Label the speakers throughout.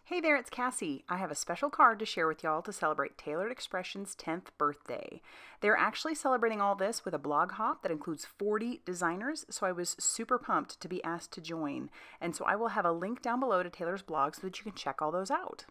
Speaker 1: Hey there, it's Cassie. I have a special card to share with y'all to celebrate Tailored Expression's 10th birthday. They're actually celebrating all this with a blog hop that includes 40 designers, so I was super pumped to be asked to join. And so I will have a link down below to Taylor's blog so that you can check all those out.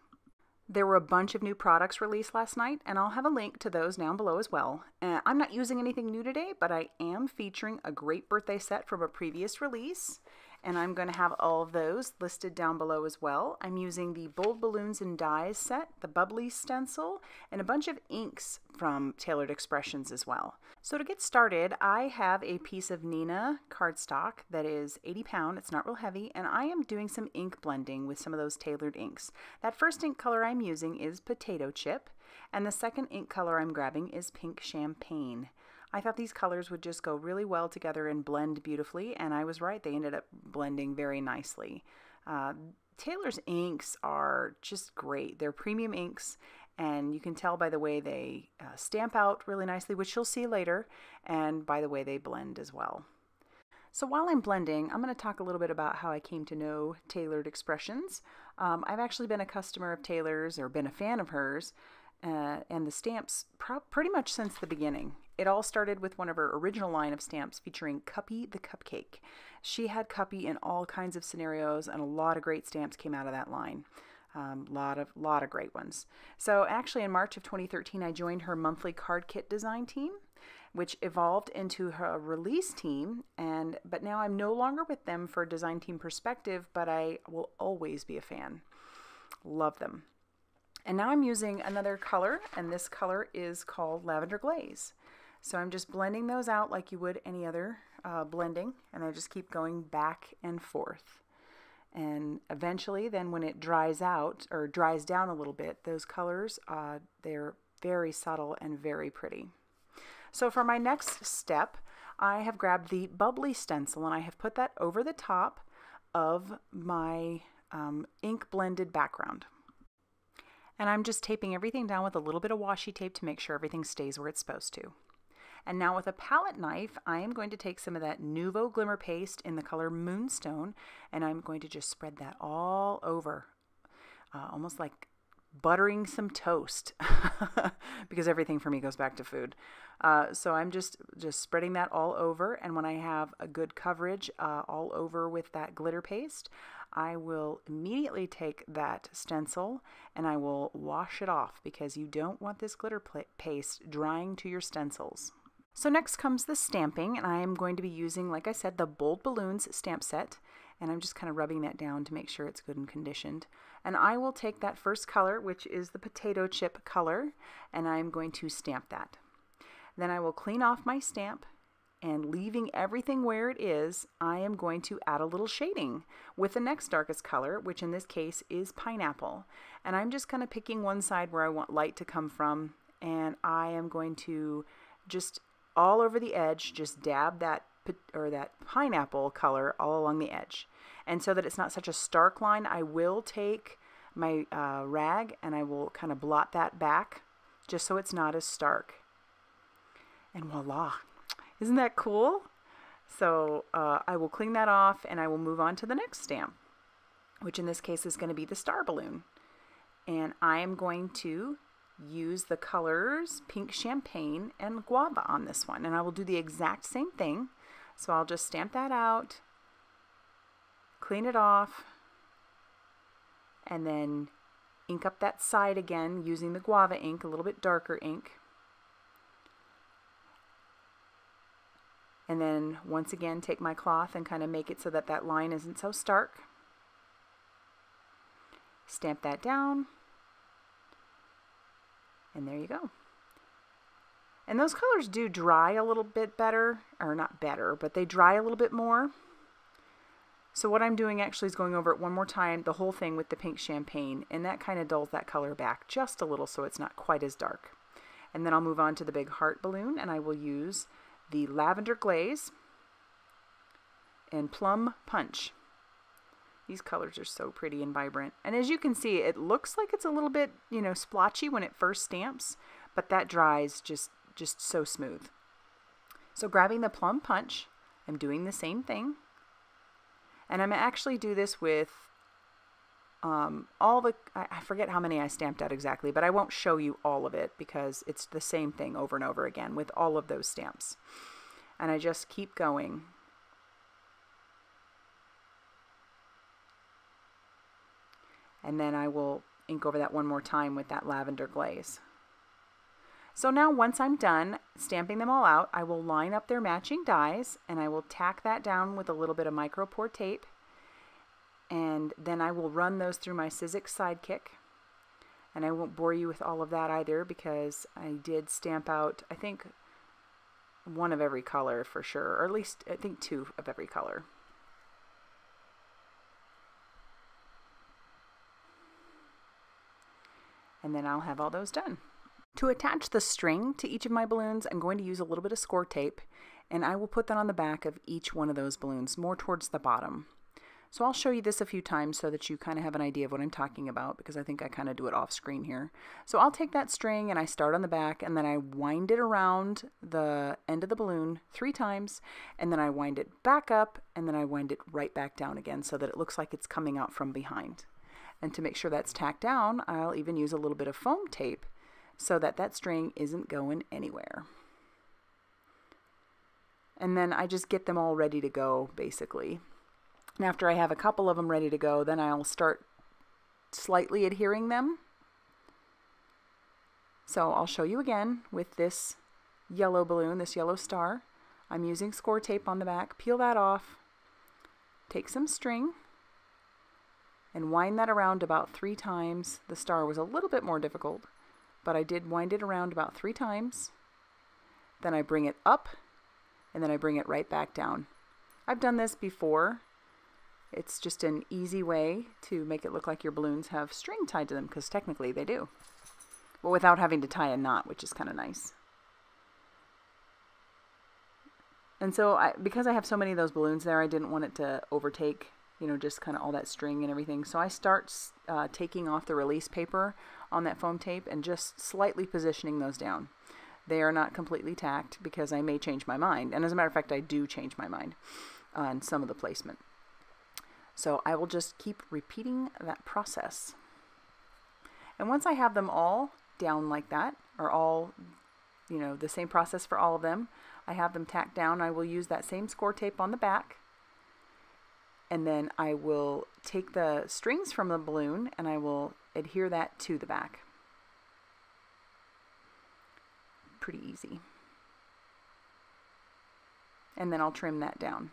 Speaker 1: There were a bunch of new products released last night, and I'll have a link to those down below as well. I'm not using anything new today, but I am featuring a great birthday set from a previous release, and I'm going to have all of those listed down below as well. I'm using the Bold Balloons and Dies set, the Bubbly stencil, and a bunch of inks from Tailored Expressions as well. So to get started, I have a piece of Neenah cardstock that is 80 pound. It's not real heavy, and I am doing some ink blending with some of those tailored inks. That first ink color I'm using is Potato Chip, and the second ink color I'm grabbing is Pink Champagne. I thought these colors would just go really well together and blend beautifully, and I was right. They ended up blending very nicely. Taylor's inks are just great. They're premium inks, and you can tell by the way they stamp out really nicely, which you'll see later, and by the way they blend as well. So while I'm blending, I'm going to talk a little bit about how I came to know Tailored Expressions. I've actually been a customer of Taylor's, or been a fan of hers, and the stamps pretty much since the beginning. It all started with one of her original line of stamps featuring Cuppy the Cupcake. She had Cuppy in all kinds of scenarios, and a lot of great stamps came out of that line. Lot of great ones. So actually in March of 2013, I joined her monthly card kit design team, which evolved into her release team, but now I'm no longer with them for a design team perspective, but I will always be a fan. Love them. And now I'm using another color, and this color is called Lavender Glaze. So I'm just blending those out like you would any other blending, and I just keep going back and forth. And eventually then when it dries out, or dries down a little bit, those colors, they're very subtle and very pretty. So for my next step, I have grabbed the Bubbly stencil, and I have put that over the top of my ink blended background. And I'm just taping everything down with a little bit of washi tape to make sure everything stays where it's supposed to. And now with a palette knife, I am going to take some of that Nuvo Glimmer Paste in the color Moonstone, and I'm going to just spread that all over, almost like buttering some toast, because everything for me goes back to food. So I'm just spreading that all over, and when I have a good coverage all over with that glitter paste, I will immediately take that stencil and I will wash it off, because you don't want this glitter paste drying to your stencils. So next comes the stamping, and I am going to be using, like I said, the Bold Balloons stamp set, and I'm just kind of rubbing that down to make sure it's good and conditioned. And I will take that first color, which is the Potato Chip color, and I'm going to stamp that. Then I will clean off my stamp, and leaving everything where it is, I am going to add a little shading with the next darkest color, which in this case is Pineapple. And I'm just kind of picking one side where I want light to come from, and I am going to just all over the edge, just dab that pineapple color all along the edge. And so that it's not such a stark line, I will take my rag and I will kind of blot that back just so it's not as stark. And voila! Isn't that cool? So I will clean that off, and I will move on to the next stamp, which in this case is going to be the Star Balloon. And I am going to use the colors Pink Champagne and Guava on this one, and I will do the exact same thing. So I'll just stamp that out, clean it off, and then ink up that side again using the Guava ink, a little bit darker ink. And then once again take my cloth and kind of make it so that that line isn't so stark. Stamp that down. And there you go. And those colors do dry a little bit better, or not better, but they dry a little bit more. So what I'm doing actually is going over it one more time, the whole thing with the Pink Champagne, and that kind of dulls that color back just a little so it's not quite as dark. And then I'll move on to the big heart balloon, and I will use the Lavender Glaze and Plum Punch. These colors are so pretty and vibrant. And as you can see, it looks like it's a little bit, splotchy when it first stamps, but that dries just so smooth. So grabbing the Plum Punch, I'm doing the same thing. And I'm actually do this with I forget how many I stamped out exactly, but I won't show you all of it because it's the same thing over and over again with all of those stamps. And I just keep going. And then I will ink over that one more time with that lavender glaze. So now once I'm done stamping them all out, I will line up their matching dies and I will tack that down with a little bit of micro pour tape. And then I will run those through my Sizzix Sidekick. And I won't bore you with all of that either because I did stamp out, I think, one of every color for sure, or at least I think 2 of every color. And then I'll have all those done. To attach the string to each of my balloons, I'm going to use a little bit of score tape, and I will put that on the back of each one of those balloons, more towards the bottom. So I'll show you this a few times so that you kind of have an idea of what I'm talking about, because I think I kind of do it off screen here. So I'll take that string and I start on the back, and then I wind it around the end of the balloon 3 times, and then I wind it back up, and then I wind it right back down again so that it looks like it's coming out from behind. And to make sure that's tacked down, I'll even use a little bit of foam tape so that that string isn't going anywhere. And then I just get them all ready to go, basically. And after I have a couple of them ready to go, then I'll start slightly adhering them. So I'll show you again with this yellow balloon, this yellow star. I'm using score tape on the back. Peel that off, take some string, and wind that around about 3 times. The star was a little bit more difficult, but I did wind it around about 3 times. Then I bring it up, and then I bring it right back down. I've done this before. It's just an easy way to make it look like your balloons have string tied to them, because technically they do. But without having to tie a knot, which is kind of nice. And so because I have so many of those balloons there, I didn't want it to overtake, you know, just kind of all that string and everything. So I start taking off the release paper on that foam tape and just slightly positioning those down. They are not completely tacked because I may change my mind. And as a matter of fact, I do change my mind on some of the placement. So I will just keep repeating that process. And once I have them all down like that, or all, you know, the same process for all of them, I have them tacked down, I will use that same score tape on the back. And then I will take the strings from the balloon and I will adhere that to the back. Pretty easy. And then I'll trim that down.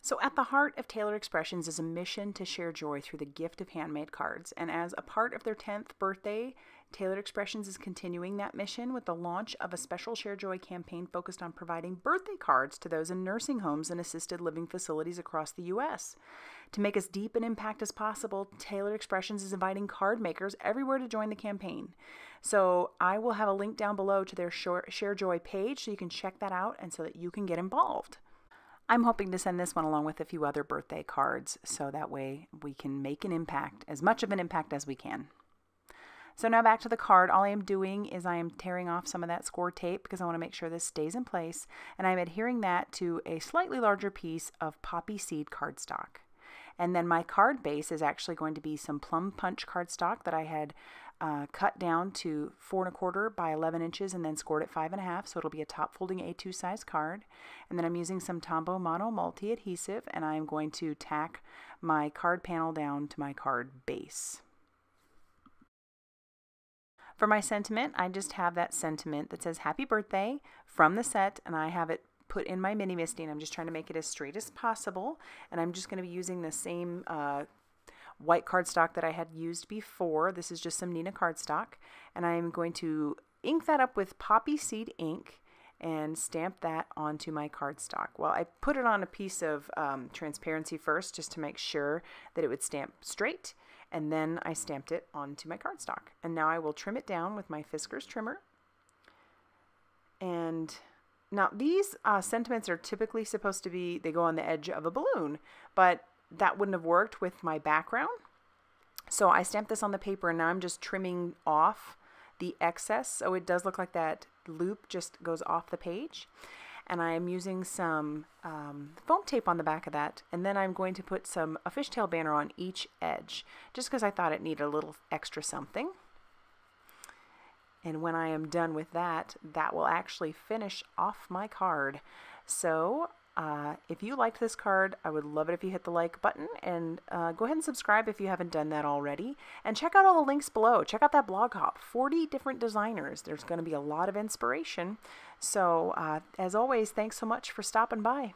Speaker 1: So at the heart of Taylored Expressions is a mission to share joy through the gift of handmade cards. And as a part of their 10th birthday, Taylored Expressions is continuing that mission with the launch of a special Share Joy campaign focused on providing birthday cards to those in nursing homes and assisted living facilities across the U.S. To make as deep an impact as possible, Taylored Expressions is inviting card makers everywhere to join the campaign. So I will have a link down below to their Share Joy page so you can check that out and so that you can get involved. I'm hoping to send this one along with a few other birthday cards so that way we can make an impact, as much of an impact as we can. So now back to the card. All I am doing is I am tearing off some of that score tape because I want to make sure this stays in place, and I'm adhering that to a slightly larger piece of poppy seed cardstock. And then my card base is actually going to be some plum punch cardstock that I had cut down to 4 1/4 by 11 inches and then scored at 5 1/2, so it'll be a top folding A2 size card. And then I'm using some Tombow Mono Multi adhesive, and I'm going to tack my card panel down to my card base. For my sentiment, I just have that sentiment that says happy birthday from the set, and I have it put in my mini misting. I'm just trying to make it as straight as possible, and I'm just going to be using the same white cardstock that I had used before. This is just some Neenah cardstock, and I'm going to ink that up with poppy seed ink and stamp that onto my cardstock. Well, I put it on a piece of transparency first just to make sure that it would stamp straight, and then I stamped it onto my cardstock. And now I will trim it down with my Fiskars trimmer. And now these sentiments are typically supposed to be, they go on the edge of a balloon, but that wouldn't have worked with my background. So I stamped this on the paper, and now I'm just trimming off the excess, so it does look like that loop just goes off the page. and I am using some foam tape on the back of that, and then I'm going to put a fishtail banner on each edge, just because I thought it needed a little extra something. And when I am done with that, that will actually finish off my card. So if you liked this card, I would love it if you hit the like button, and go ahead and subscribe if you haven't done that already. And check out all the links below. Check out that blog hop, 40 different designers. There's going to be a lot of inspiration. So as always, thanks so much for stopping by.